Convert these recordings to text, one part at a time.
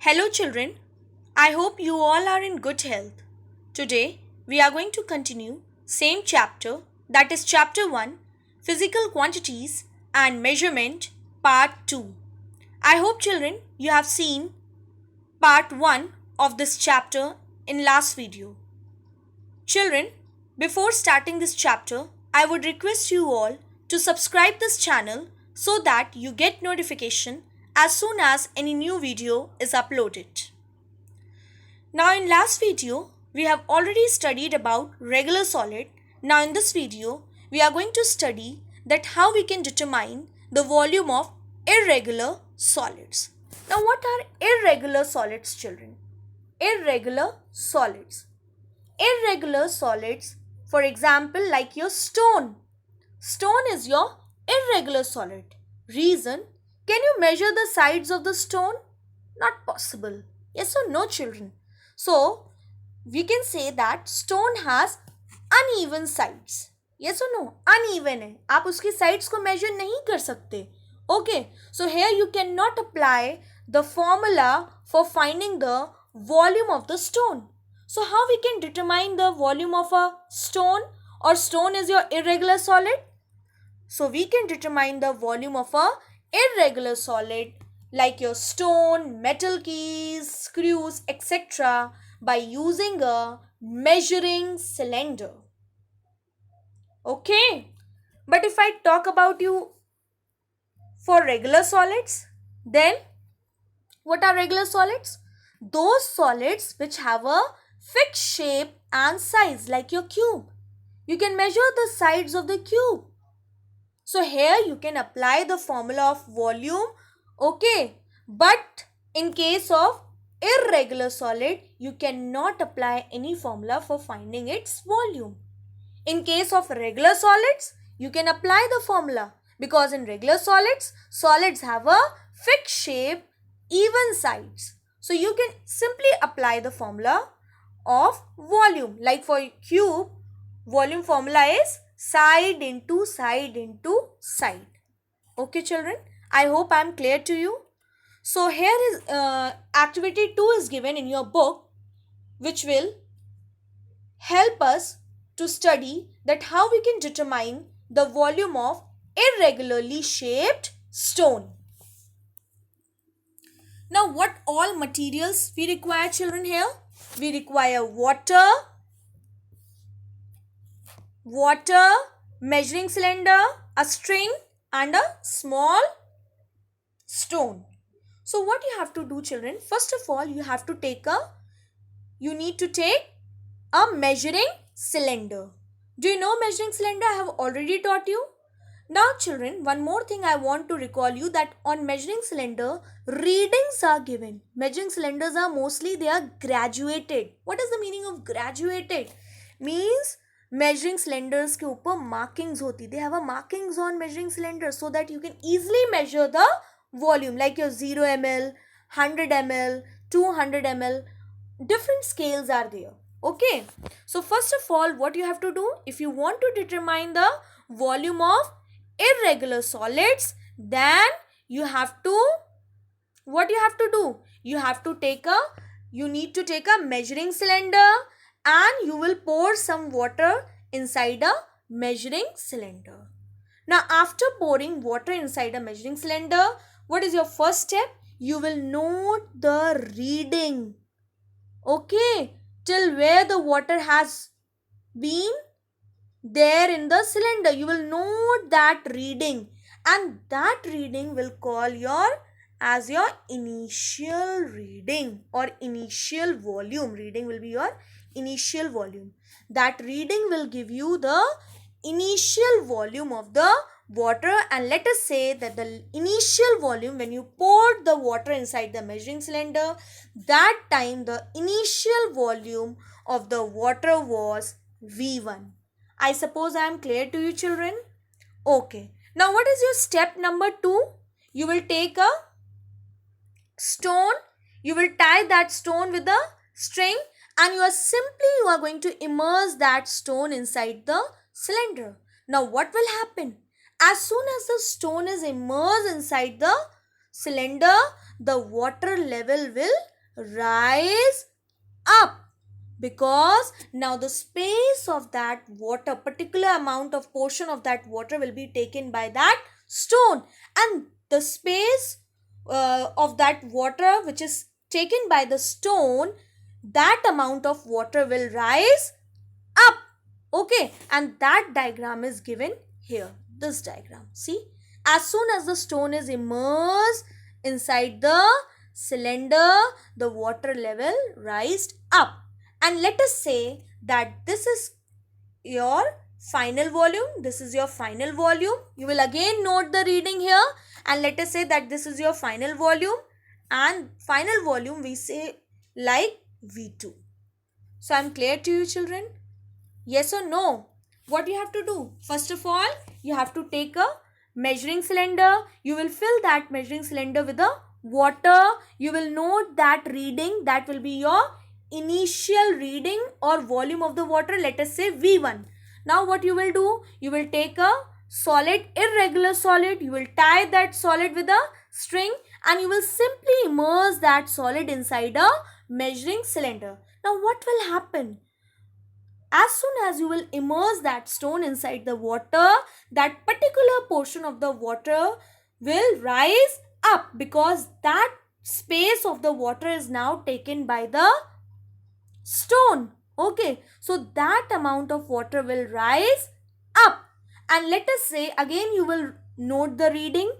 Hello, children. I hope you all are in good health. Today, we are going to continue same chapter, that is chapter 1, Physical Quantities and Measurement, part 2. I hope, children, you have seen part 1 of this chapter in last video. Children, before starting this chapter, I would request you all to subscribe this channel so that you get notification as soon as any new video is uploaded. Now in last video, we have already studied about regular solid. Now in this video, we are going to study that how we can determine the volume of irregular solids. Now what are irregular solids, children? Irregular solids. Irregular solids, for example, like your stone. Stone is your irregular solid. Reason, can you measure the sides of the stone? Not possible. Yes or no, children? So, we can say that stone has uneven sides. Yes or no? Uneven है. आप उसकी sides को measure नहीं कर सकते. Okay. So, here you cannot apply the formula for finding the volume of the stone. So, how we can determine the volume of a stone, or stone is your irregular solid? So, we can determine the volume of a irregular solid like your stone, metal keys, screws, etc. by using a measuring cylinder. Okay. But if I talk about you for regular solids, then what are regular solids? Those solids which have a fixed shape and size like your cube. You can measure the sides of the cube. So here you can apply the formula of volume. Okay. But in case of irregular solid, you cannot apply any formula for finding its volume. In case of regular solids, you can apply the formula because in regular solids, solids have a fixed shape, even sides. So you can simply apply the formula of volume. Like for cube, volume formula is side into side into side. Okay, children, I hope I am clear to you. So here is activity 2 is given in your book, which will help us to study that how we can determine the volume of irregularly shaped stone. Now what all materials we require, children, here? We require water, measuring cylinder, a string and a small stone. So what you have to do, children? First of all, you need to take a measuring cylinder. Do you know measuring cylinder? I have already taught you. Now children, one more thing I want to recall you that on measuring cylinder, readings are given. Measuring cylinders are mostly, they are graduated. What is the meaning of graduated? Means measuring cylinders के ऊपर markings होती. They have a markings on measuring cylinder so that you can easily measure the volume, like your 0 ml, 100 ml, 200 ml. Different scales are there. Okay. So first of all, what you have to do, if you want to determine the volume of irregular solids, then you have to, what you have to do? You need to take a measuring cylinder and you will pour some water inside a measuring cylinder. Now after pouring water inside a measuring cylinder, what is your first step? You will note the reading. Okay, till where the water has been there in the cylinder. You will note that reading, and that reading will call as your initial reading or initial volume. Reading will be your initial volume. That reading will give you the initial volume of the water, and let us say that the initial volume when you poured the water inside the measuring cylinder, that time the initial volume of the water was V1. I suppose I am clear to you, children. Okay. Now what is your step number 2? You will take a stone, you will tie that stone with a string, and you are going to immerse that stone inside the cylinder. Now what will happen? As soon as the stone is immersed inside the cylinder, the water level will rise up, because now the space of that water, particular amount of portion of that water will be taken by that stone, and the space of that water which is taken by the stone, that amount of water will rise up. Okay, and that diagram is given here, this diagram. See, as soon as the stone is immersed inside the cylinder, the water level rised up. And let us say that this is your final volume, this is your final volume. You will again note the reading here, and let us say that this is your final volume, and final volume we say like V2. So I am clear to you, children? Yes or no? What you have to do? First of all, you have to take a measuring cylinder. You will fill that measuring cylinder with the water. You will note that reading, that will be your initial reading or volume of the water. Let us say V1. Now what you will do? You will take a solid, irregular solid. You will tie that solid with a string, and you will simply immerse that solid inside a measuring cylinder. Now what will happen? As soon as you will immerse that stone inside the water, that particular portion of the water will rise up, because that space of the water is now taken by the stone. Okay, so that amount of water will rise up, and let us say again you will note the reading.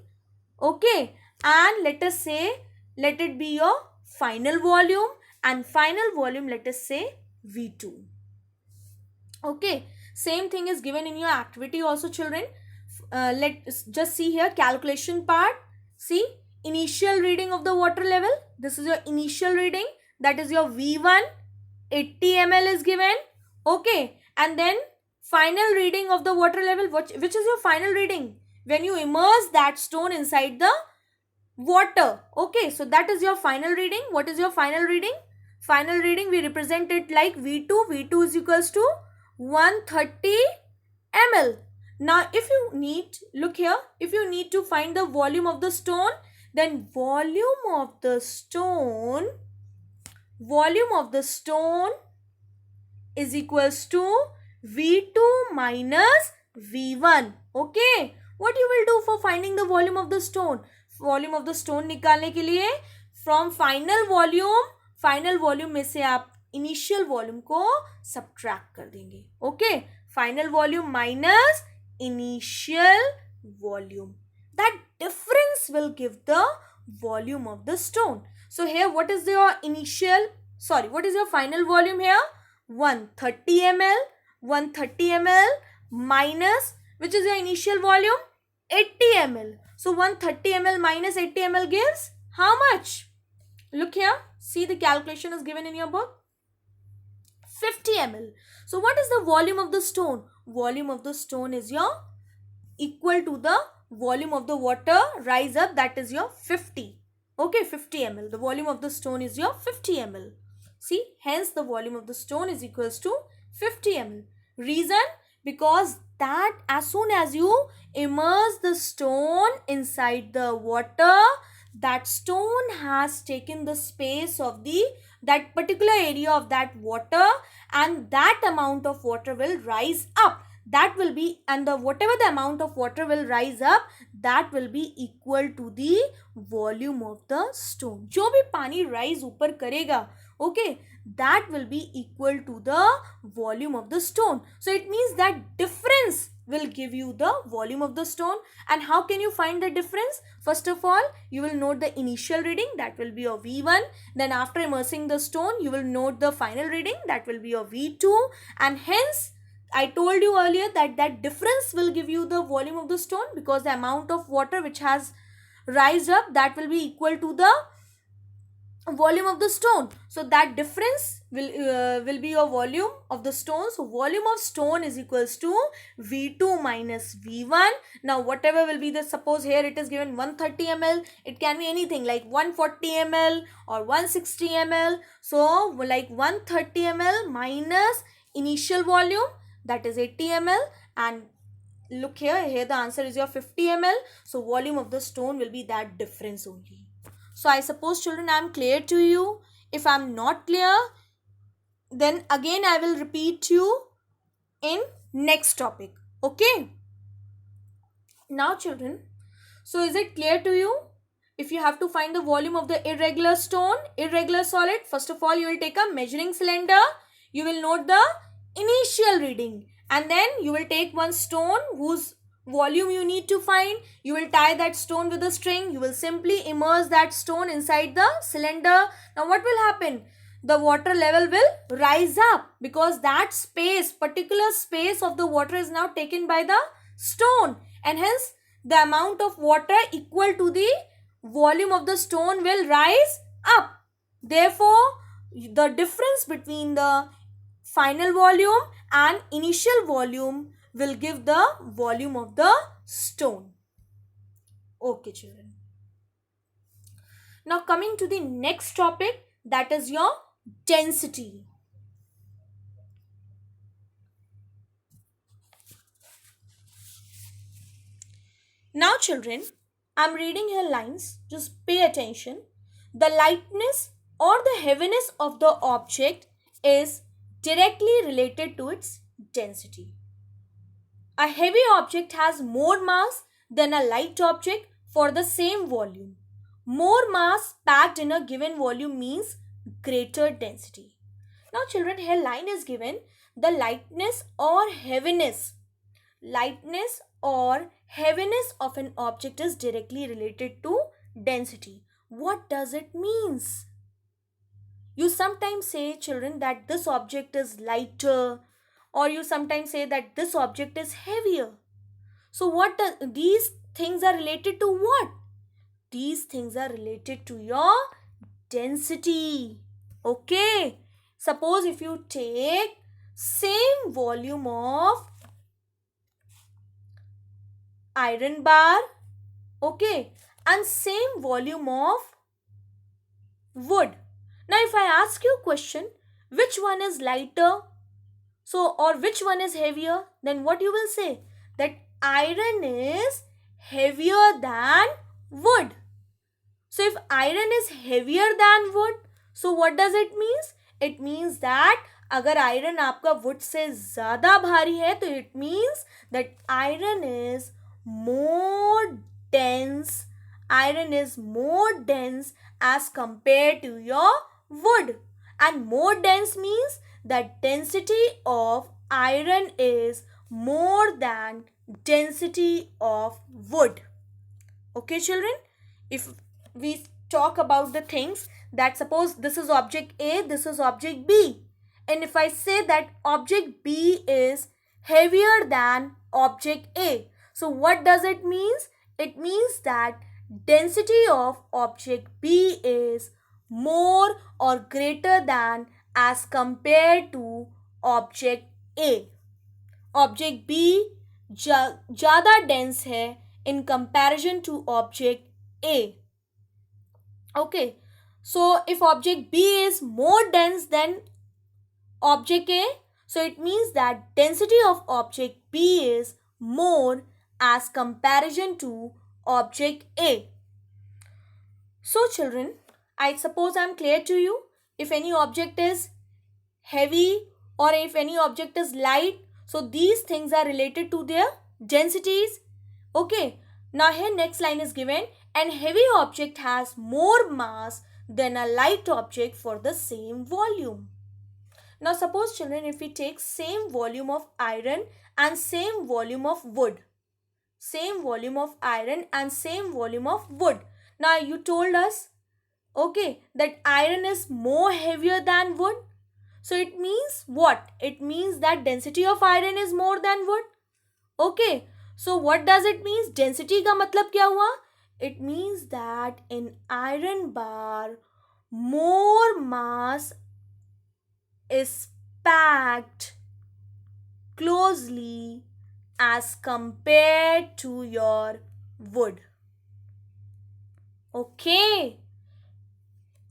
Okay, and let us say, let it be your final volume, and final volume let us say V2. Okay, same thing is given in your activity also, children. Let's just see here, calculation part. See, initial reading of the water level, this is your initial reading, that is your V1, 80 ml is given. Okay, and then final reading of the water level, which is your final reading when you immerse that stone inside the water. Okay, so that is your final reading. What is your final reading? Final reading we represent it like V2. V2 is equals to 130 ml. Now if you need, look here, if you need to find the volume of the stone, then volume of the stone is equals to V2 minus V1. Okay, what you will do for finding the volume of the stone? Volume of the stone निकालने के लिए from final volume में से आप initial volume को subtract कर देंगे. Okay, final volume minus initial volume, that difference will give the volume of the stone. So here what is what is your final volume here? 130 ml. 130 ml minus, which is your initial volume? 80 ml. So 130 ml minus 80 ml gives how much? Look here, see the calculation is given in your book. 50 ml. So what is the volume of the stone? Volume of the stone is your equal to the volume of the water rise up, that is your 50. Okay, 50 ml. The volume of the stone is your 50 ml. See, hence the volume of the stone is equals to 50 ml. Reason? Because that as soon as you immerse the stone inside the water, that stone has taken the space of that particular area of that water, and that amount of water will rise up. That will be, and whatever the amount of water will rise up, that will be equal to the volume of the stone. जो भी पानी rise ऊपर करेगा, okay, that will be equal to the volume of the stone. So it means that difference will give you the volume of the stone. And how can you find the difference? First of all, you will note the initial reading, that will be your V1. Then after immersing the stone, you will note the final reading, that will be your V2. And hence, I told you earlier that that difference will give you the volume of the stone, because the amount of water which has rise up, that will be equal to the volume of the stone. So that difference will be your volume of the stone. So volume of stone is equals to V2 minus V1. Now whatever will be the, suppose here it is given 130 ml, it can be anything like 140 ml or 160 ml. So like 130 ml minus initial volume, that is 80 ml, and look here the answer is your 50 ml. So volume of the stone will be that difference only. So I suppose children I am clear to you. If I'm not clear, then again I will repeat you in next topic. Okay, now children, so is it clear to you? If you have to find the volume of the irregular stone, irregular solid, first of all you will take a measuring cylinder, you will note the initial reading, and then you will take one stone whose volume you need to find. You will tie that stone with a string, you will simply immerse that stone inside the cylinder. Now what will happen? The water level will rise up because that space, particular space of the water is now taken by the stone, and hence the amount of water equal to the volume of the stone will rise up. Therefore, the difference between the final volume and initial volume will give the volume of the stone. Okay, children. Now coming to the next topic, that is your density. Now children, I'm reading here lines, just pay attention. The lightness or the heaviness of the object is directly related to its density. A heavy object has more mass than a light object for the same volume. More mass packed in a given volume means greater density. Now children, here line is given, the lightness or heaviness of an object is directly related to density. What does it means? You sometimes say, children, that this object is lighter, or you sometimes say that this object is heavier. So what these things are related to what? These things are related to your density. Okay, suppose if you take same volume of iron bar, okay, and same volume of wood. Now if I ask you a question, which one is lighter, so or which one is heavier, then what you will say? That iron is heavier than wood. So if iron is heavier than wood, so what does it means? It means that अगर iron आपका would say ज़्यादा भारी है तो it means that iron is more dense. Iron is more dense as compared to your wood. And more dense means that density of iron is more than density of wood. Okay children, if we talk about the things, that suppose this is object A, this is object B, and if I say that object B is heavier than object A, so what does it means? It means that density of object B is more or greater than as compared to object A. Object B ज़्यादा dense है in comparison to object A. Okay, so if object B is more dense than object A, so it means that density of object B is more as comparison to object A. So children, I suppose I am clear to you. If any object is heavy or if any object is light, so these things are related to their densities. Okay, now here next line is given, and heavy object has more mass than a light object for the same volume. Now suppose children, if we take same volume of iron and same volume of wood, same volume of iron and same volume of wood. Now you told us, okay, that iron is more heavier than wood. So it means what? It means that density of iron is more than wood. Okay, so what does it mean? Density का मतलब क्या हुआ? It means that in iron bar, more mass is packed closely as compared to your wood. Okay,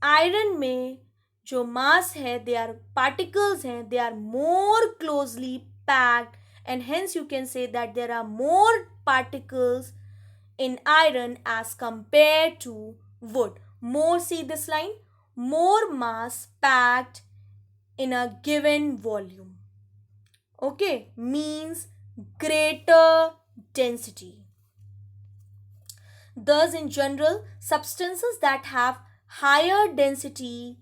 iron में जो mass है, they are particles हैं, they are more closely packed, and hence you can say that there are more particles in iron as compared to wood. More, see this line, more mass packed in a given volume. Okay, means greater density. Thus, in general, substances that have higher density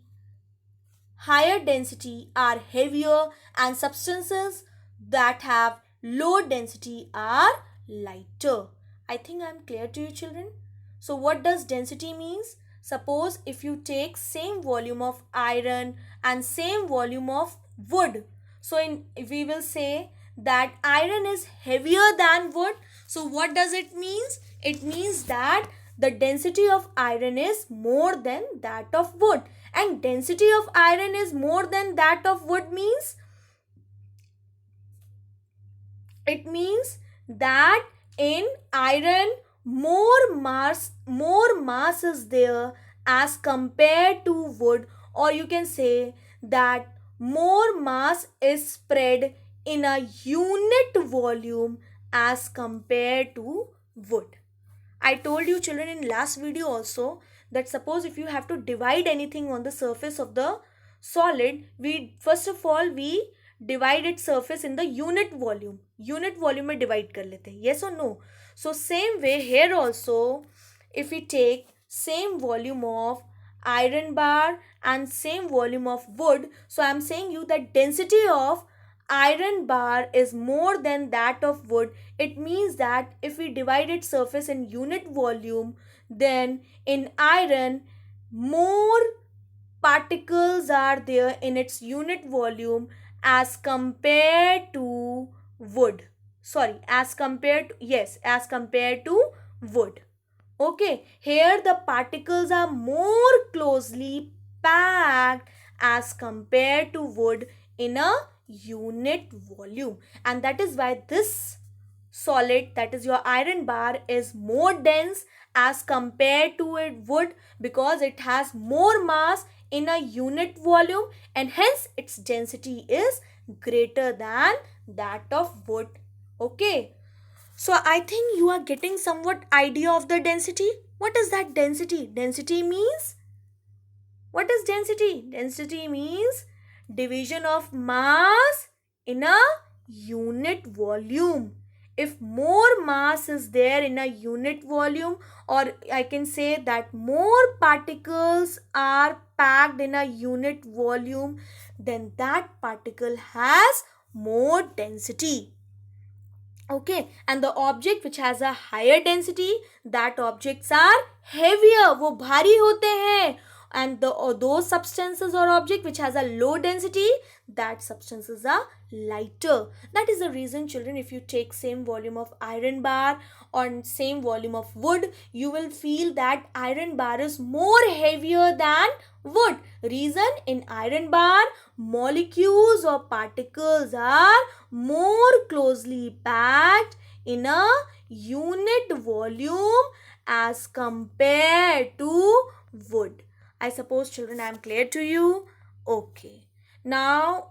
are heavier, and substances that have low density are lighter. I think I'm clear to you, children. So what does density means? Suppose if you take same volume of iron and same volume of wood, so in we will say that iron is heavier than wood. So what does it means? It means that the density of iron is more than that of wood, and density of iron is more than that of wood means it means that in iron more mass is there as compared to wood, or you can say that more mass is spread in a unit volume as compared to wood. I told you, children, in last video also, that suppose if you have to divide anything on the surface of the solid, we first of all we divide its surface in the unit volume. Unit volume में divide कर लेते हैं. Yes or no? So same way here also, if we take same volume of iron bar and same volume of wood, so I am saying you that density of iron bar is more than that of wood. It means that if we divide its surface in unit volume, then in iron more particles are there in its unit volume as compared to wood. Sorry, as compared to, yes, as compared to wood. Okay, here the particles are more closely packed as compared to wood in a unit volume, and that is why this solid, that is your iron bar, is more dense as compared to it wood, because it has more mass in a unit volume, and hence its density is greater than that of wood. Okay, so I think you are getting somewhat idea of the density. What is that density? Density means, what is density? Density means division of mass in a unit volume. If more mass is there in a unit volume, or I can say that more particles are packed in a unit volume, then that particle has more density. Okay, and the object which has a higher density, that objects are heavier, वो भारी होते हैं, and those substances or object which has a low density, that substances are lighter. That is the reason, children, if you take same volume of iron bar or same volume of wood, you will feel that iron bar is more heavier than wood. Reason, in iron bar molecules or particles are more closely packed in a unit volume as compared to wood. I suppose, children, I am clear to you. Okay, now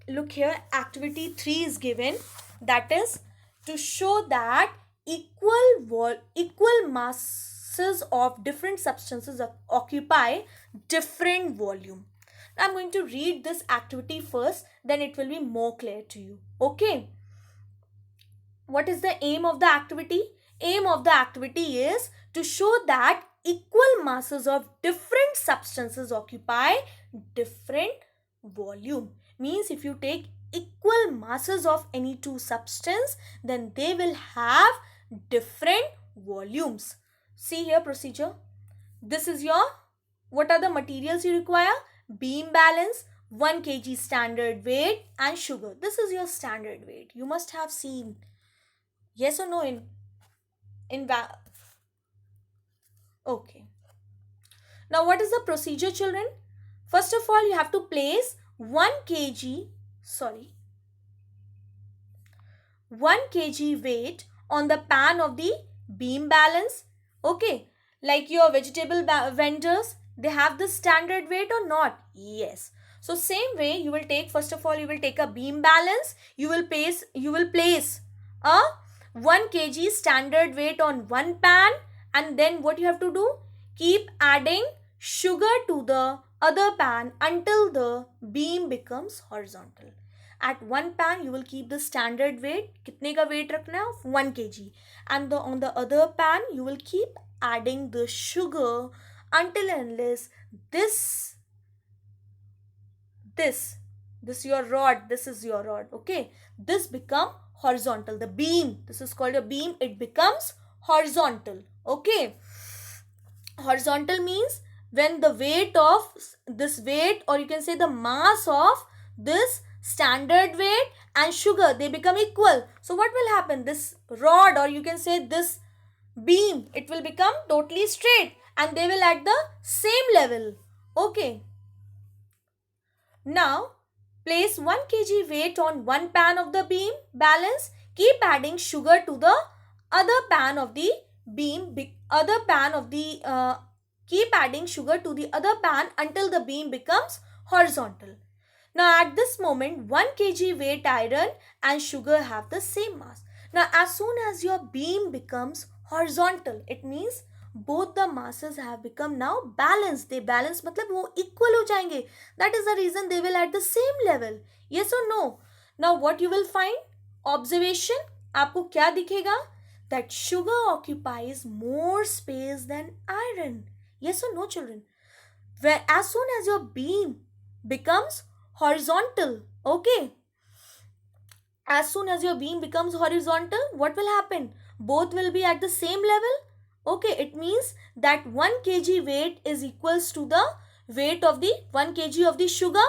look here, activity 3 is given, that is to show that equal masses of different substances occupy different volume. Now I'm going to read this activity first, then it will be more clear to you. Okay, what is the aim of the activity? Aim of the activity is to show that equal masses of different substances occupy different volume. Means if you take equal masses of any two substance, then they will have different volumes. See here procedure. This is your, what are the materials you require? Beam balance, 1 kg standard weight, and sugar. This is your standard weight. You must have seen. Yes or no okay. Now what is the procedure, children? First of all, you have to place 1 kg weight on the pan of the beam balance. Okay, like your vegetable vendors, they have the standard weight or not? Yes. So same way, you will take, first of all, you will take a beam balance. You will place a 1 kg standard weight on one pan, and then what you have to do? Keep adding sugar to the other pan until the beam becomes horizontal. At one pan you will keep the standard weight. कितने का weight रखना है? 1 kg. And on the other pan you will keep adding the sugar until and unless this your rod, this is your rod, okay, this become horizontal. The beam, this is called a beam, it becomes horizontal. Okay, horizontal means when the weight of this weight, or you can say the mass of this standard weight and sugar, they become equal. So what will happen? This rod, or you can say this beam, it will become totally straight and they will at the same level. Okay, now place 1 kg weight on one pan of the beam, balance, keep adding sugar to the other pan of the beam, keep adding sugar to the other pan until the beam becomes horizontal. Now at this moment 1 kg weight iron and sugar have the same mass. Now as soon as your beam becomes horizontal, it means both the masses have become now balanced. They balance मतलब वो equal हो जाएंगे. That is the reason they will at the same level. Yes or no? Now what you will find? Observation. आपको क्या दिखेगा? That sugar occupies more space than iron. Yes or no, children? Where as soon as your beam becomes horizontal, okay, as soon as your beam becomes horizontal, what will happen? Both will be at the same level. Okay, it means that 1 kg weight is equals to the weight of the 1 kg of the sugar.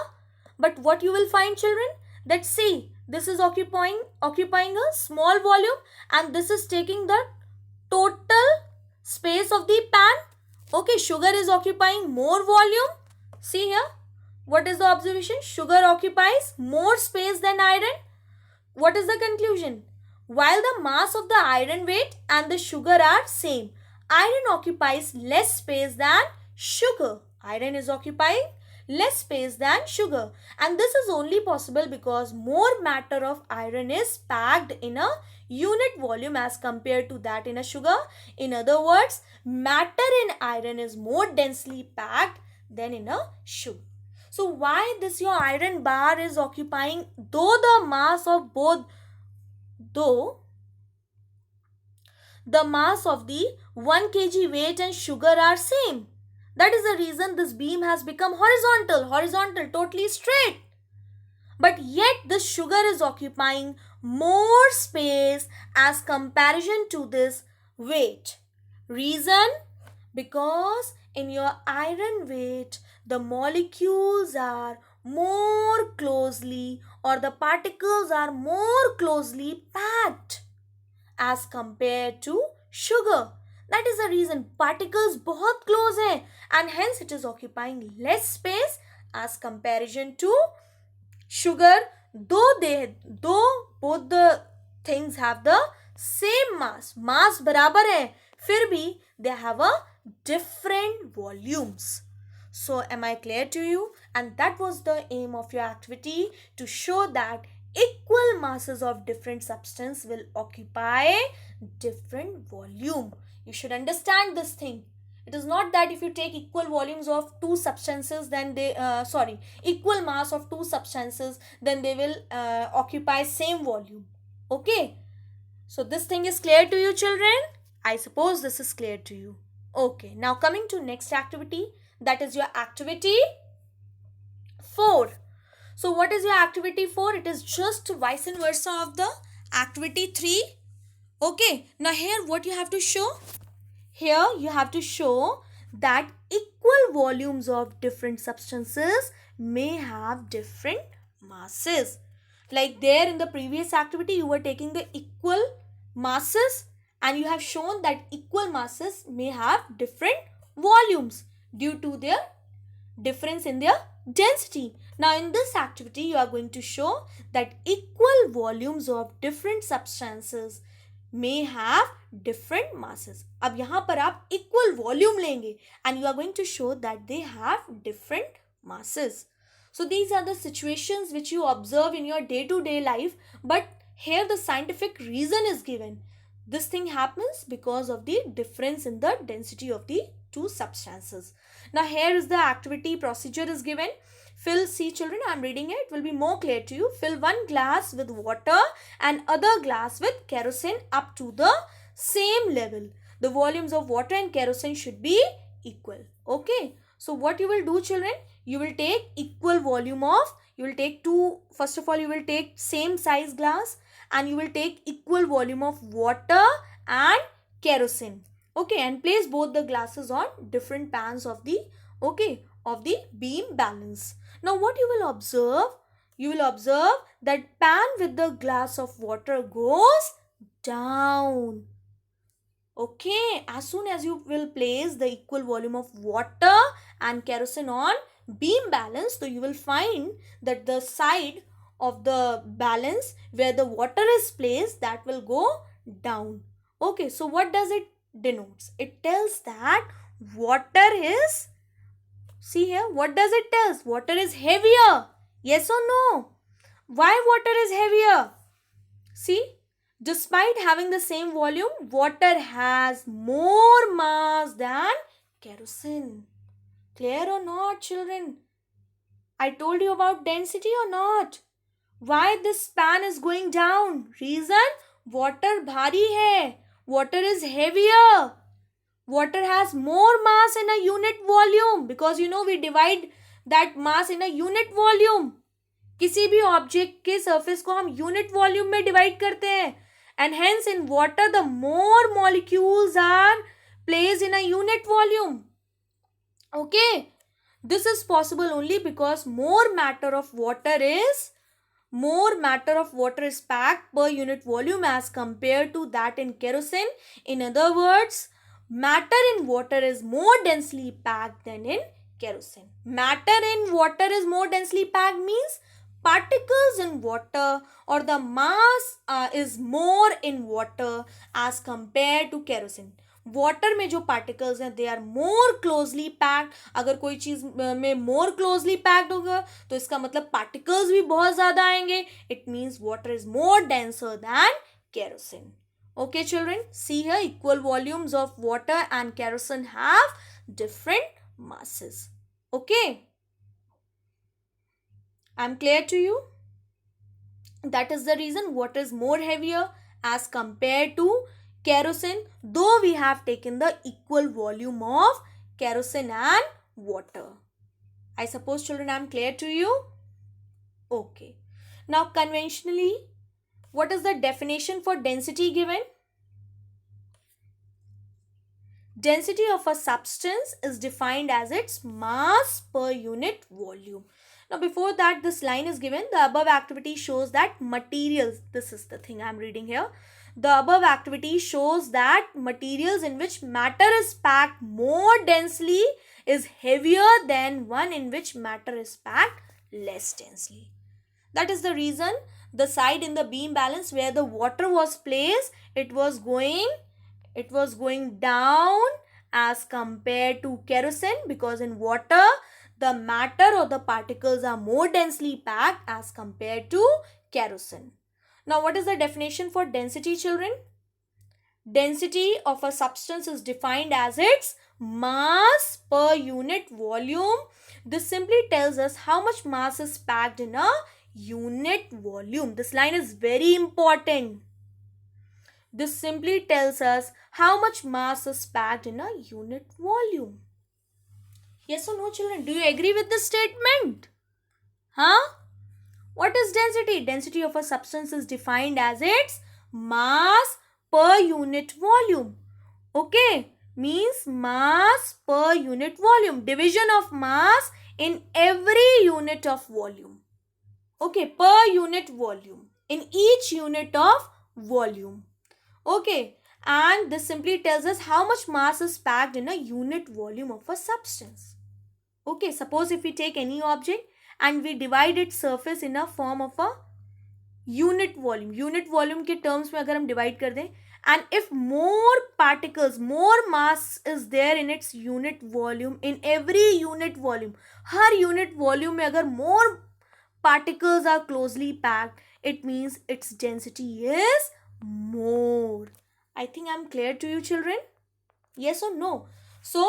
But what you will find, children, that see, this is occupying a small volume and this is taking the total space of the pan. Okay, sugar is occupying more volume. See here, what is the observation? Sugar occupies more space than iron. What is the conclusion? While the mass of the iron weight and the sugar are same, iron occupies less space than sugar. Iron is occupying less space than sugar, and this is only possible because more matter of iron is packed in a unit volume as compared to that in a sugar. In other words, matter in iron is more densely packed than in a sugar. So why this your iron bar is occupying, though the mass of the 1 kg weight and sugar are same. That is the reason this beam has become horizontal, totally straight. But yet the sugar is occupying more space as comparison to this weight. Reason? Because in your iron weight, the molecules are more closely, or the particles are more closely packed as compared to sugar. That is the reason particles बहुत close हैं and hence it is occupying less space as comparison to sugar. Though both the things have the same mass बराबर है, फिर भी they have a different volumes. So am I clear to you? And that was the aim of your activity, to show that equal masses of different substance will occupy different volume. You should understand this thing. It is not that if you take equal volumes of two substances, then equal mass of two substances, then they will occupy same volume. Okay. So this thing is clear to you, children? I suppose this is clear to you. Okay. Now coming to next activity, that is your activity 4. So what is your activity 4? It is just vice versa of the activity 3. Okay. Now here what you have to show? Here you have to show that equal volumes of different substances may have different masses. Like there in the previous activity, you were taking the equal masses and you have shown that equal masses may have different volumes due to their difference in their density. Now in this activity, you are going to show that equal volumes of different substances may have different masses. अब यहाँ पर आप equal volume लेंगे and you are going to show that they have different masses. So these are the situations which you observe in your day-to-day life, but here the scientific reason is given. This thing happens because of the difference in the density of the two substances. Now here is the activity procedure is given. Fill, see children, I am reading it. It will be more clear to you. Fill one glass with water and other glass with kerosene up to the same level. The volumes of water and kerosene should be equal. Okay. So what you will do children? You will take equal volume of, you will take two, first of all you will take same size glass and you will take equal volume of water and kerosene. Okay, and place both the glasses on different pans of the, okay, of the beam balance. Now what you will observe? You will observe that pan with the glass of water goes down. Okay, as soon as you will place the equal volume of water and kerosene on beam balance, so you will find that the side of the balance where the water is placed, that will go down. Okay, so what does it denotes? It tells that water is, see here, what does it tell? Water is heavier. Yes or no? Why water is heavier? See, despite having the same volume, water has more mass than kerosene. Clear or not, children? I told you about density or not? Why this pan is going down? Reason? Water bhari hai. Water is heavier. Water has more mass in a unit volume, because you know we divide that mass in a unit volume. किसी भी object के surface को हम unit volume में divide करते हैं, and hence in water the more molecules are placed in a unit volume. Okay, this is possible only because more matter of water is packed per unit volume as compared to that in kerosene. In other words, matter in water is more densely packed than in kerosene. Matter in water is more densely packed means particles in water or the mass is more in water as compared to kerosene. Water में जो particles हैं they are more closely packed. अगर कोई चीज में मोर closely packed होगा तो इसका मतलब पार्टिकल्स भी बहुत ज्यादा आएंगे. It means water is more denser than kerosene. Okay children, see here, equal volumes of water and kerosene have different masses. Okay, I'm clear to you. That is the reason water is more heavier as compared to kerosene, though we have taken the equal volume of kerosene and water. I suppose children I am clear to you. Okay, now conventionally what is the definition for density given? Density of a substance is defined as its mass per unit volume. Now before that this line is given, the above activity shows that materials, this is the thing I am reading here, the above activity shows that materials in which matter is packed more densely is heavier than one in which matter is packed less densely. That is the reason the side in the beam balance where the water was placed, it was going down as compared to kerosene, because in water the matter or the particles are more densely packed as compared to kerosene. Now what is the definition for density children? Density of a substance is defined as its mass per unit volume. This simply tells us how much mass is packed in a unit volume. This line is very important. This simply tells us how much mass is packed in a unit volume. Yes or no children? Do you agree with this statement? Huh? What is density? Density of a substance is defined as its mass per unit volume. Okay, means mass per unit volume. Division of mass in every unit of volume. Okay, per unit volume. In each unit of volume. Okay, and this simply tells us how much mass is packed in a unit volume of a substance. Okay, suppose if we take any object and we divide its surface in a form of a unit volume के terms में अगर हम divide कर दें, and if more particles, more mass is there in its unit volume, in every unit volume, her unit volume में अगर more particles are closely packed, it means its density is more. I think I'm clear to you children? Yes or no? So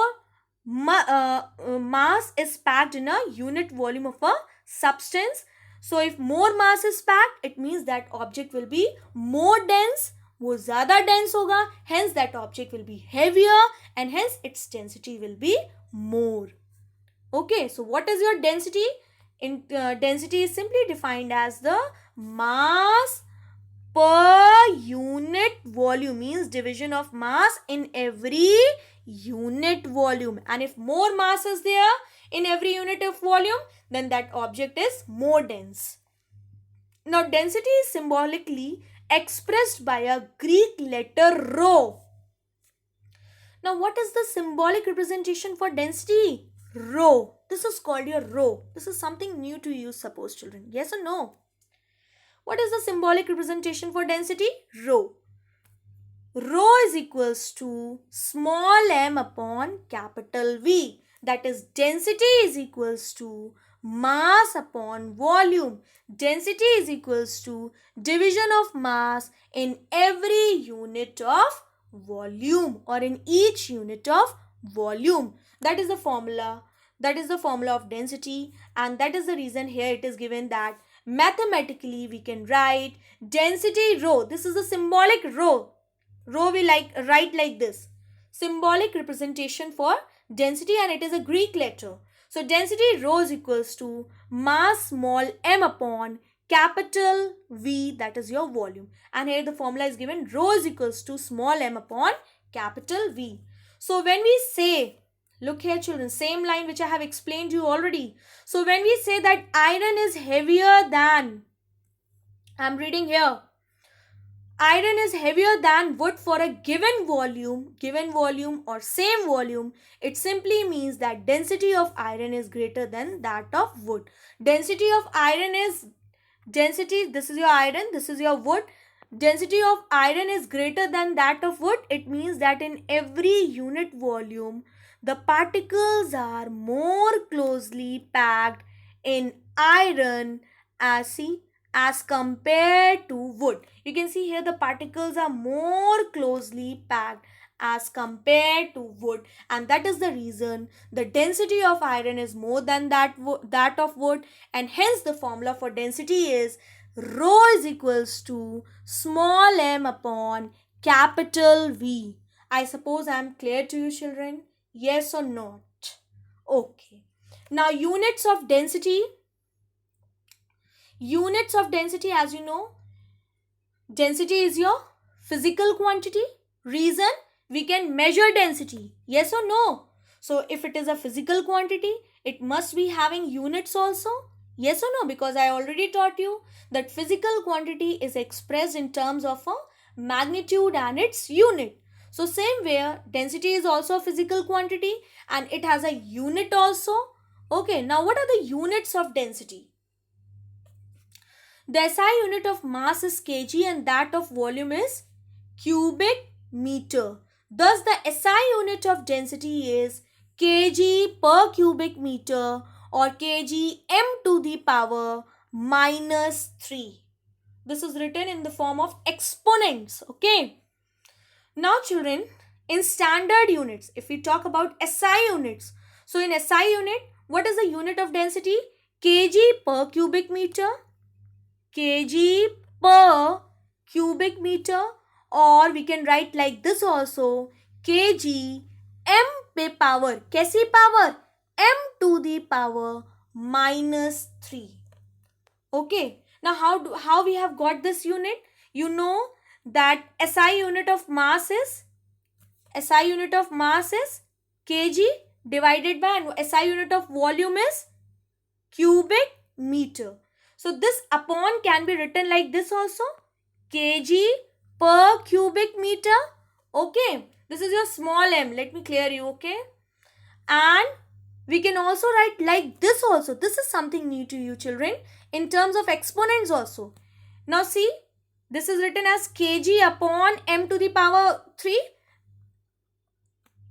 mass is packed in a unit volume of a substance. So if more mass is packed, it means that object will be more dense, वो ज़्यादा dense होगा, hence that object will be heavier and hence its density will be more. Okay, so what is your density? Density is simply defined as the mass per unit volume, means division of mass in every unit volume. And if more mass is there in every unit of volume, then that object is more dense. Now density is symbolically expressed by a Greek letter rho. Now what is the symbolic representation for density? Rho. This is called your rho. This is something new to you, suppose children. Yes or no? What is the symbolic representation for density? Rho. Rho is equals to small m upon capital V. That is, density is equals to mass upon volume. Density is equals to division of mass in every unit of volume, or in each unit of volume. That is the formula. That is the formula of density, and that is the reason here it is given that mathematically we can write density rho. This is a symbolic rho. Rho we write like this. Symbolic representation for density, and it is a Greek letter. So density rho is equals to mass small m upon capital V, that is your volume. And here the formula is given, rho is equals to small m upon capital V. So when we say, look here children, same line which I have explained to you already. So when we say that iron is heavier than, I am reading here, iron is heavier than wood for a given volume or same volume, it simply means that density of iron is greater than that of wood. Density of iron is, density, this is your iron, this is your wood. Density of iron is greater than that of wood. It means that in every unit volume, the particles are more closely packed in iron as compared to wood. You can see here the particles are more closely packed as compared to wood, and that is the reason the density of iron is more than that of wood, and hence the formula for density is rho is equals to small m upon capital V. I suppose I am clear to you children? Yes or not? Okay. Now units of density. Units of density, as you know, density is your physical quantity. Reason, we can measure density. Yes or no? So if it is a physical quantity, it must be having units also. Yes or no? Because I already taught you that physical quantity is expressed in terms of a magnitude and its unit. So same way, density is also a physical quantity and it has a unit also. Okay, now what are the units of density? The SI unit of mass is kg and that of volume is cubic meter. Thus, the SI unit of density is kg per cubic meter or kg m to the power minus 3. This is written in the form of exponents. Okay. Now children, in standard units, if we talk about SI units, so in SI unit, what is the unit of density? kg per cubic meter, kg per cubic meter, or we can write like this also, kg m पे power, कैसी power? m to the power minus 3. Okay, now how we have got this unit? You know that SI unit of mass is kg divided by, and SI unit of volume is cubic meter. So this upon can be written like this also, kg per cubic meter. Okay, this is your small m. Let me clear you. Okay, and we can also write like this also. This is something new to you children, in terms of exponents also. Now see, this is written as kg upon m to the power 3.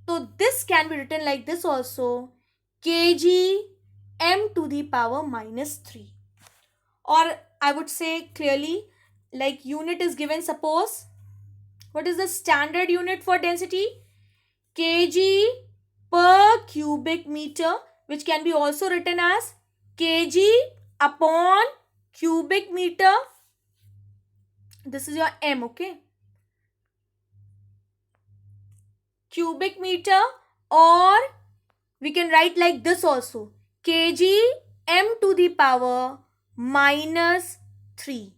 So this can be written like this also, kg m to the power minus 3. Or I would say clearly, like unit is given, suppose, what is the standard unit for density? kg per cubic meter, which can be also written as kg upon cubic meter. This is your m, okay? Cubic meter, or we can write like this also, kg m to the power minus 3.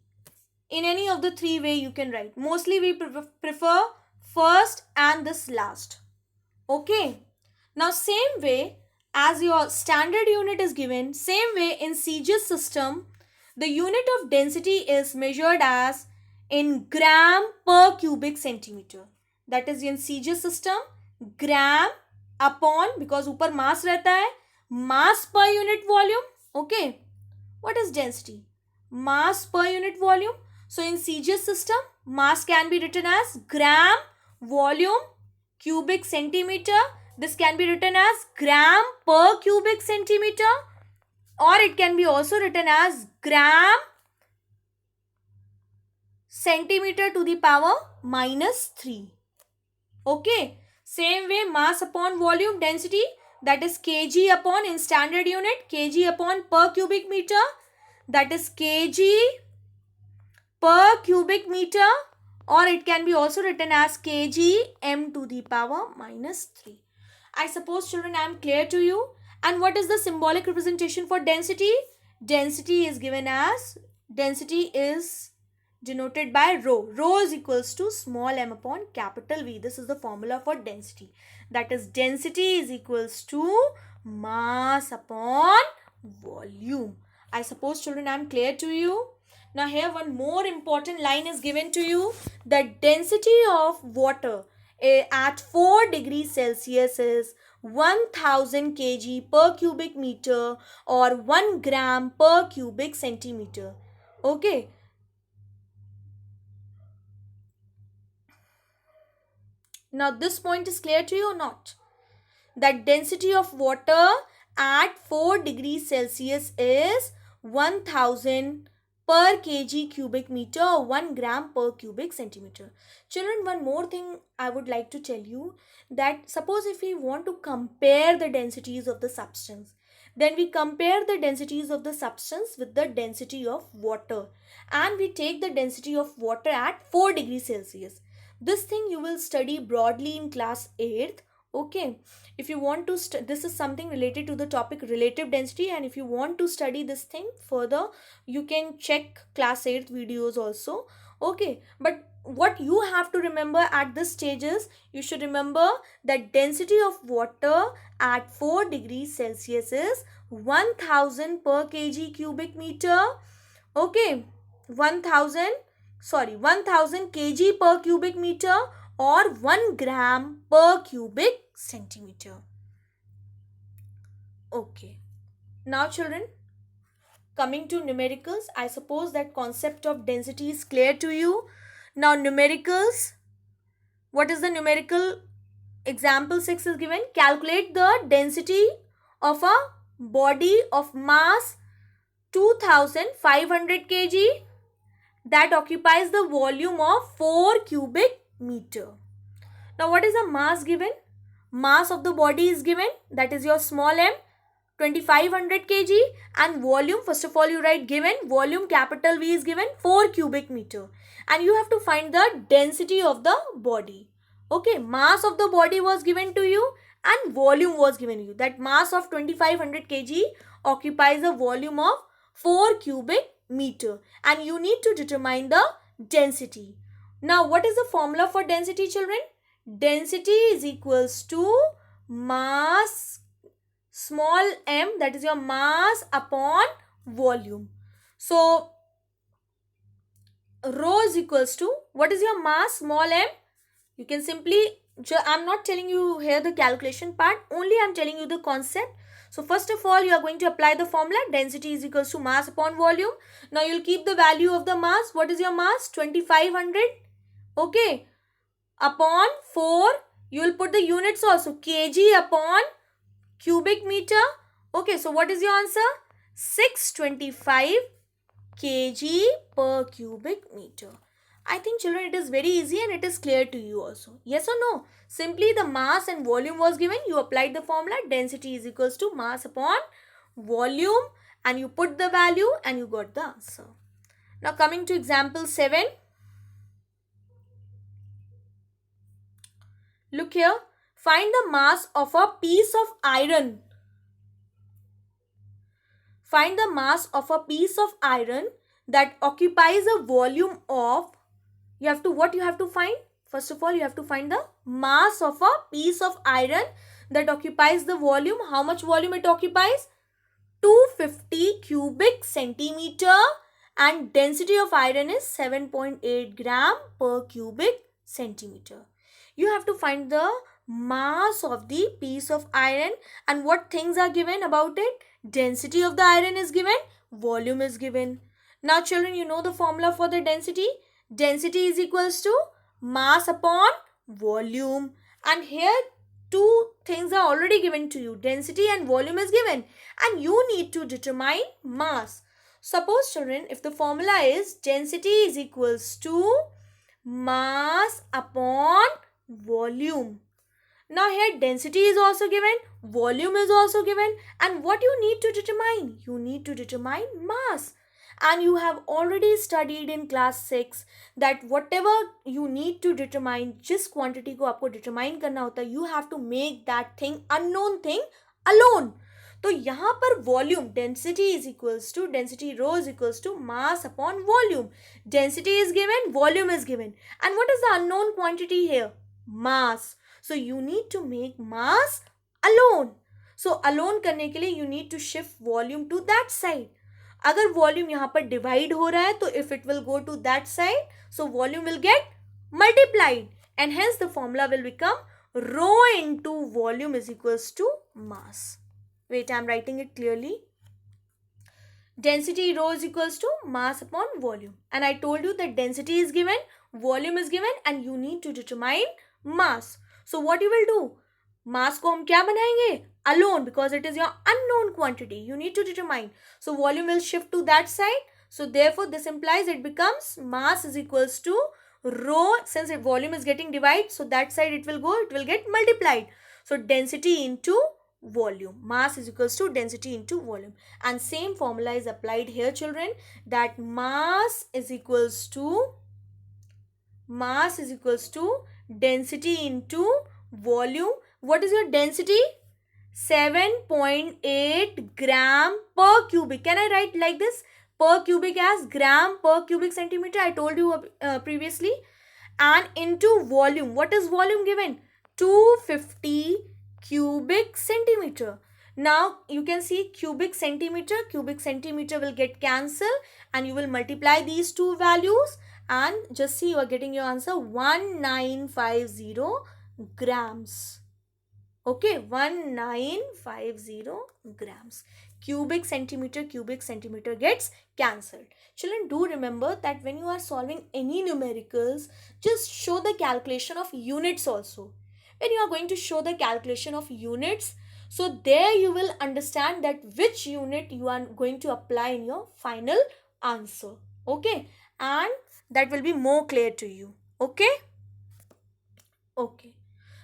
In any of the three way you can write. Mostly we prefer first and this last. Okay. Now same way as your standard unit is given, same way in CGS system, the unit of density is measured as in gram per cubic centimeter. That is in CGS system, gram upon, because ऊपर mass रहता है, mass per unit volume. Okay. What is density? Mass per unit volume. So in CGS system, mass can be written as gram volume cubic centimeter. This can be written as gram per cubic centimeter, or it can be also written as gram centimeter to the power minus 3. Okay. Same way, mass upon volume density, that is kg upon, in standard unit, kg upon per cubic meter, that is kg per cubic meter, or it can be also written as kg m to the power minus 3. I suppose children I am clear to you. And what is the symbolic representation for density? Density is given as, density is denoted by rho. Rho is equals to small m upon capital V. This is the formula for density. That is, density is equals to mass upon volume. I suppose children I am clear to you. Now here one more important line is given to you. The density of water at 4 degrees Celsius is 1000 kg per cubic meter or 1 gram per cubic centimeter. Okay. Now this point is clear to you or not? That density of water at 4 degrees Celsius is 1000 per kg cubic meter or 1 gram per cubic centimeter. Children, one more thing I would like to tell you, that suppose if we want to compare the densities of the substance, then we compare the densities of the substance with the density of water, and we take the density of water at 4 degrees Celsius. This thing you will study broadly in class 8th. Okay, if you want to this is something related to the topic relative density, and if you want to study this thing further, you can check class 8th videos also. Okay, but what you have to remember at this stage is, you should remember that density of water at 4 degrees Celsius is 1000 per kg cubic meter. Okay, 1000 kg per cubic meter or 1 gram per cubic centimeter. Okay. Now children, coming to numericals, I suppose that concept of density is clear to you. Now numericals, what is the numerical? Example 6 is given. Calculate the density of a body of mass 2500 kg that occupies the volume of 4 cubic meter. Now what is the mass given? Mass of the body is given, that is your small m, 2500 kg, and volume, first of all you write given, volume capital V is given, 4 cubic meter, and you have to find the density of the body. Okay, mass of the body was given to you and volume was given to you. That mass of 2500 kg occupies a volume of 4 cubic meter, and you need to determine the density. Now what is the formula for density, children? Density is equals to mass small m, that is your mass upon volume. So rho is equals to, what is your mass small m? You can simply, I'm not telling you here the calculation part, only I'm telling you the concept. So first of all, you are going to apply the formula, density is equals to mass upon volume. Now you'll keep the value of the mass. What is your mass? 2500. Okay. Upon 4, you will put the units also, kg upon cubic meter. Okay, so what is your answer? 625 kg per cubic meter. I think children it is very easy and it is clear to you also. Yes or no? Simply the mass and volume was given. You applied the formula density is equals to mass upon volume and you put the value and you got the answer. Now coming to example 7. Look here. Find the mass of a piece of iron. Find the mass of a piece of iron that occupies a volume of, what you have to find? First of all, you have to find the mass of a piece of iron that occupies the volume. How much volume it occupies? 250 cubic centimeter, and density of iron is 7.8 gram per cubic centimeter. You have to find the mass of the piece of iron, and what things are given about it? Density of the iron is given, volume is given. Now children, you know the formula for the density. Density is equals to mass upon volume, and here two things are already given to you. Density and volume is given, and you need to determine mass. Suppose children, if the formula is density is equals to mass upon volume. Now here density is also given, volume is also given, and what you need to determine? You need to determine mass. And you have already studied in class 6 that whatever you need to determine, जिस quantity को आपको determine करना होता है, you have to make that thing, unknown thing, alone. तो यहाँ पर volume, density is equals to, density rho is equals to mass upon volume. Density is given, volume is given. And what is the unknown quantity here? Mass. So you need to make mass alone. So alone करने के लिए you need to shift volume to that side. अगर volume यहाँ पर divide हो रहा है तो if it will go to that side, so volume will get multiplied and hence the formula will become rho into volume is equals to mass. Wait, I am writing it clearly. Density rho is equals to mass upon volume, and I told you that density is given, volume is given, and you need to determine mass. So what you will do? Mass को हम क्या बनाएंगे? Alone, because it is your unknown quantity. You need to determine. So volume will shift to that side. So therefore this implies it becomes mass is equals to rho. Since volume is getting divided, so that side it will go, it will get multiplied. So density into volume. Mass is equals to density into volume. And same formula is applied here children, that mass is equals to density into volume. What is your density? 7.8 gram per cubic. Can I write like this? Per cubic as gram per cubic centimeter. I told you previously. And into volume. What is volume given? 250 cubic centimeter. Now you can see cubic centimeter will get cancelled and you will multiply these two values and just see you are getting your answer 1950 grams. Okay, 1950 grams. Cubic centimeter gets cancelled. Children, do remember that when you are solving any numericals, just show the calculation of units also. When you are going to show the calculation of units, so there you will understand that which unit you are going to apply in your final answer. Okay, and that will be more clear to you. Okay. Okay.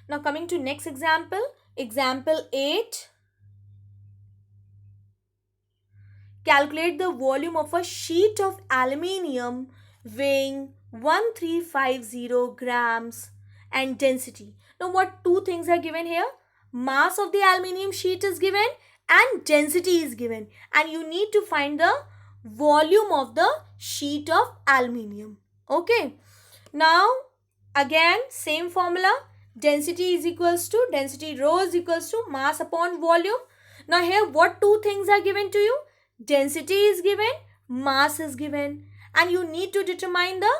Now coming to next example. Example 8. Calculate the volume of a sheet of aluminium weighing 1350 grams and density. Now what two things are given here? Mass of the aluminium sheet is given and density is given. And you need to find the volume of the sheet of aluminium. Okay. Now again same formula. Density is equals to, density rho is equals to mass upon volume. Now here what two things are given to you? Density is given, mass is given, and you need to determine the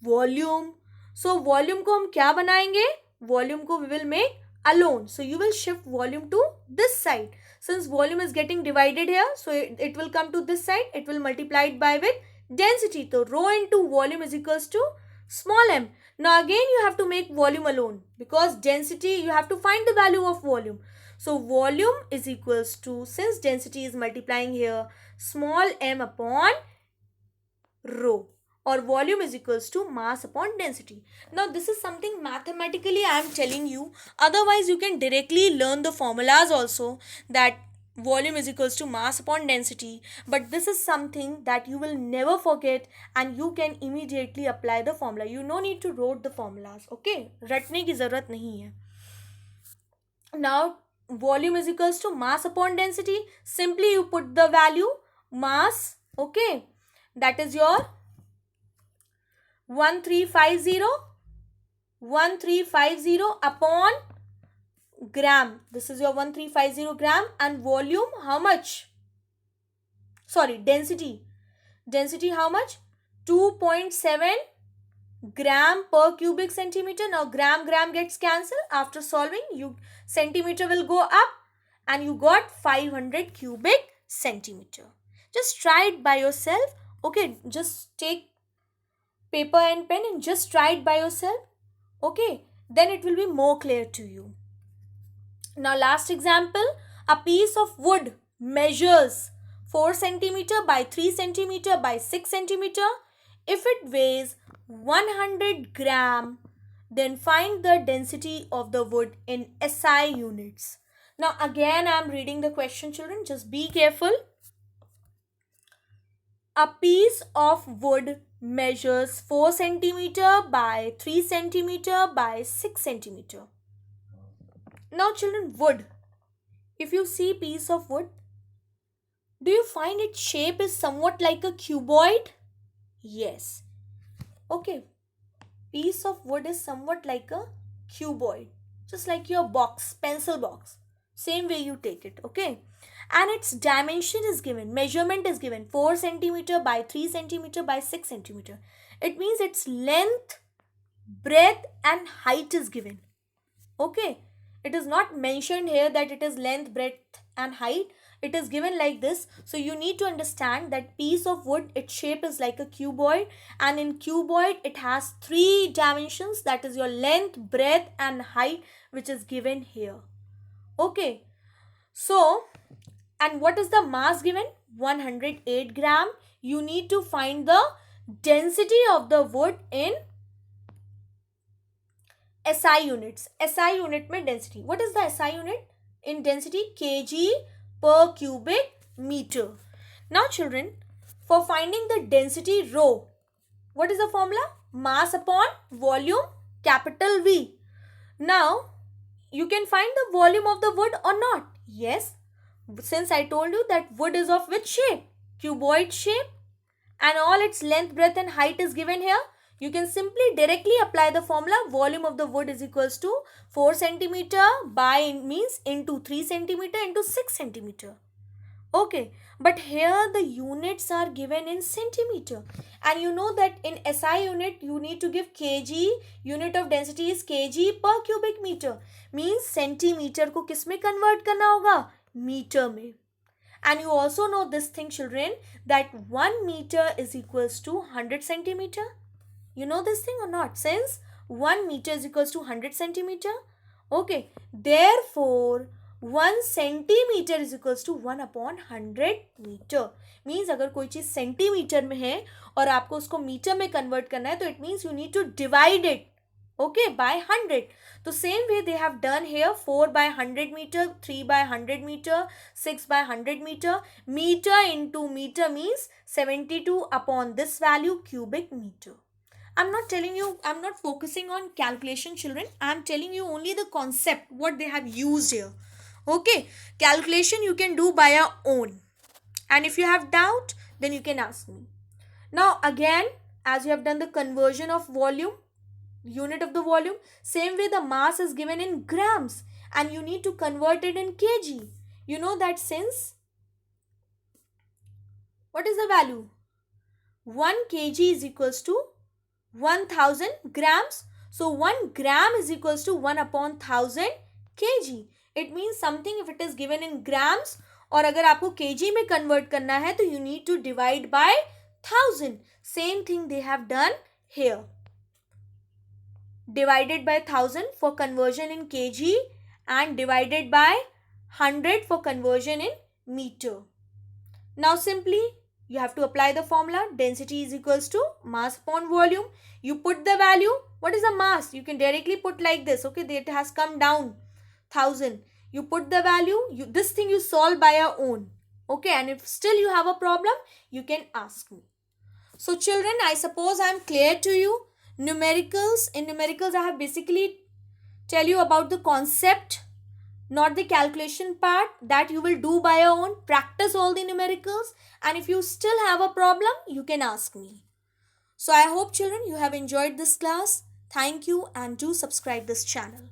volume. So volume को हम क्या बनाएंगे? Volume को we will make alone. So you will shift volume to this side. Since volume is getting divided here, so it will come to this side. It will multiply it by with density. So rho into volume is equals to small m. Now again you have to make volume alone because density you have to find the value of volume. So volume is equals to, since density is multiplying here, small m upon rho. or volume is equals to mass upon density. Now this is something mathematically I am telling you. Otherwise you can directly learn the formulas also, that volume is equals to mass upon density. But this is something that you will never forget and you can immediately apply the formula. You no need to write the formulas. Okay, रटने की ज़रूरत नहीं है. Now volume is equals to mass upon density. Simply you put the value mass. Okay, that is your 1350 upon gram. This is your 1350 gram. And volume how much? Sorry, density how much? 2.7 gram per cubic centimeter. Now gram gets cancelled. After solving, you centimeter will go up and you got 500 cubic centimeter. Just try it by yourself. Okay, just take paper and pen and just try it by yourself. Okay, then it will be more clear to you. Now last example, a piece of wood measures 4 centimeter by 3 centimeter by 6 centimeter. If it weighs 100 gram, then find the density of the wood in SI units. Now again I am reading the question, children, just be careful. A piece of wood measures 4 centimeter by 3 centimeter by 6 centimeter. Now children, wood. If you see piece of wood, do you find its shape is somewhat like a cuboid? Yes. Okay. Piece of wood is somewhat like a cuboid. Just like your box, pencil box. Same way you take it. Okay. And its dimension is given, measurement is given 4 centimeter by 3 centimeter by 6 centimeter. It means its length, breadth and height is given. Okay, it is not mentioned here that it is length, breadth and height. It is given like this. So you need to understand that piece of wood, its shape is like a cuboid, and in cuboid it has 3 dimensions, that is your length, breadth and height, which is given here. Okay, so and what is the mass given? 108 gram. You need to find the density of the wood in SI units. SI unit mein density. What is the SI unit? In density, kg per cubic meter. Now children, for finding the density rho, what is the formula? Mass upon volume, capital V. Now, you can find the volume of the wood or not? Yes. Since I told you that wood is of which shape? Cuboid shape, and all its length, breadth and height is given here. You can simply directly apply the formula volume of the wood is equals to 4 centimeter by means into 3 centimeter into 6 centimeter. Okay, but here the units are given in centimeter, and you know that in SI unit you need to give kg. Unit of density is kg per cubic meter. Means centimeter को किस में convert करना होगा? Meter में. And you also know this thing, children, that 1 meter is equals to 100 centimeter. You know this thing or not? Since 1 meter is equals to 100 centimeter. Okay, therefore 1 centimeter is equals to 1 upon 100 meter. Means अगर कोई चीज़ centimetre में है और आपको उसको metre में convert करना है, तो it means you need to divide it, okay, by 100. So same way they have done here, 4 by 100 meter, 3 by 100 meter, 6 by 100 meter. Meter into meter means 72 upon this value cubic meter. I'm not telling you, I'm not focusing on calculation, children. I'm telling you only the concept, what they have used here. Okay, calculation you can do by your own. And if you have doubt, then you can ask me. Now again, as you have done the conversion of volume, unit of the volume, same way the mass is given in grams and you need to convert it in kg. You know that since, what is the value? 1 kg is equals to 1000 grams. So 1 gram is equals to 1 upon 1000 kg. It means something if it is given in grams और अगर आपको kg में convert करना है तो you need to divide by 1000. Same thing they have done here. Divided by 1000 for conversion in kg and divided by 100 for conversion in meter. Now simply You have to apply the formula. Density is equals to mass upon volume. You put the value. What is the mass? You can directly put like this. Okay, it has come down 1000. You put the value. This thing you solve by your own. Okay, and if still you have a problem, you can ask me. So children, I suppose I am clear to you. Numericals. In numericals, I have basically tell you about the concept, not the calculation part, that you will do by your own. Practice all the numericals, and if you still have a problem, you can ask me. So I hope children you have enjoyed this class. Thank you, and do subscribe this channel.